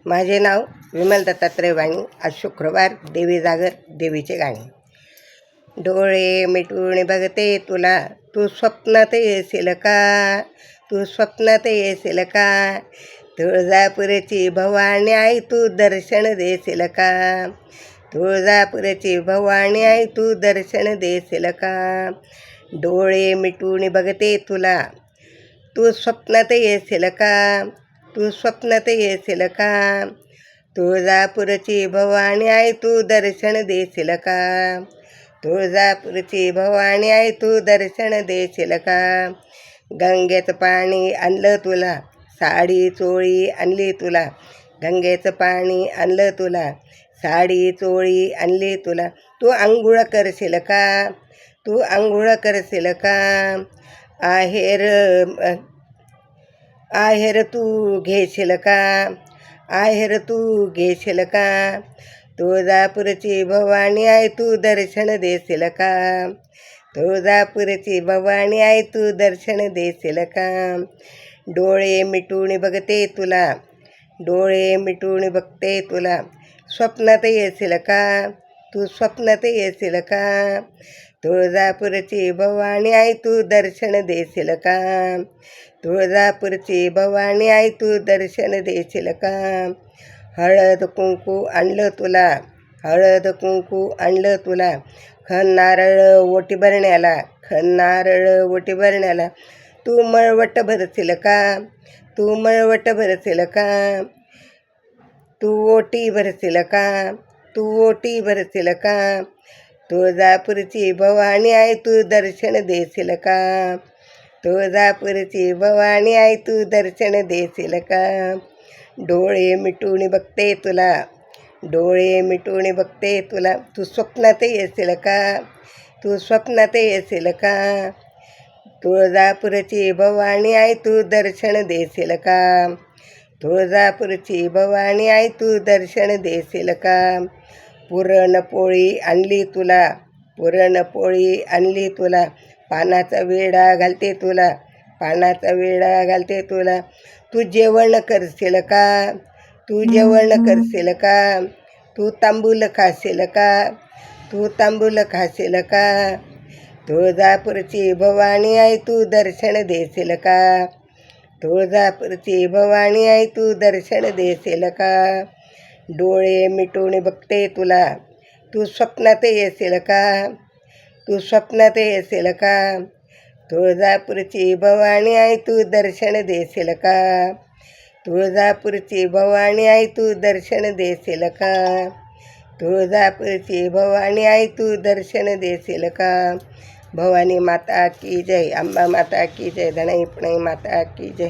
माझे नाव विमल दत्तात्रय वाणी. आज शुक्रवार, देवी जागर, देवीचे गाणे. डोळे मिटून बघते तुला, तू स्वप्नात येशील का, तू स्वप्नात येशील का, तुळजापूरची भवानी आई तू दर्शन देशील का, तुळजापूरची भवानी आई तू दर्शन देशील का. डोळे मिटून बघते तुला, तू स्वप्नात येशील का, तू स्वप्नात येशील का, तुळजापूरची भवानी आई तू दर्शन देशील का, तुळजापूरची भवानी आई तू दर्शन देशील का. गंगेचं पाणी आणलं तुला, साडी चोळी आणली तुला, गंगेचं पाणी आणलं तुला, साडी चोळी आणली तुला. तू आंघोळ करशील का, तू आंघोळ करशील का, आहेर आहेर तू घेशील का, आहेर तू घेशील का, तुळजापूरची भवानी आई तू दर्शन देशील का, तुळजापूरची भवानी आई तू दर्शन देशील का. डोळे मिटून बघते तुला, डोळे मिटून बघते तुला, स्वप्नात येशील का, तू स्वप्नात येशील का, तुळजापूरची भवानी आई तू दर्शन देशील का, तुळजापूरची भवानी आई तू दर्शन देशील का. हळद कुंकू आणलं तुला, हळद कुंकू आणलं तुला, खण नारळ ओटी भरण्याला, खण नारळ ओटी भरण्याला. तू मळवट भरशील का, तू मळवट भरशील का, तू ओटी भरशील का, तू ओटी भरशील का, तुळजापूरची भवानी आई तू दर्शन देशील का, तुळजापूरची भवानी आई तू दर्शन देशील का. डोळे मिटून बघते तुला, डोळे मिटून बघते तुला, तू स्वप्नात येशील का, तू स्वप्नात येशील का, तुळजापूरची भवानी आई तू दर्शन देशील का, तुळजापूरची भवानी आई तू दर्शन देशील का. पुरणपोळी आणली तुला, पुरणपोळी आणली तुला, पानाचा विडा घालते तुला, पानाचा विडा घालते तुला. तू जेवण करशील का, तू जेवण करशील का, तू तांबूल खाशील का, तू तांबूल खाशील का, तुळजापूरची भवानी आई तू दर्शन देशील का, तुळजापूरची भवानी आई तू दर्शन देशील का. डोळे मिटून बघते तुला, तू स्वप्नात येशील का, तू स्वप्नात येशील का, तुळजापूरची भवानी आई तू दर्शन देशील का, तुळजापूरची भवानी आई तू दर्शन देशील का, तुळजापूरची भवानी आई तू दर्शन देशील का. भवानी माता की जय, अंबा माता की जय, धनाई पुणाई माता की जय.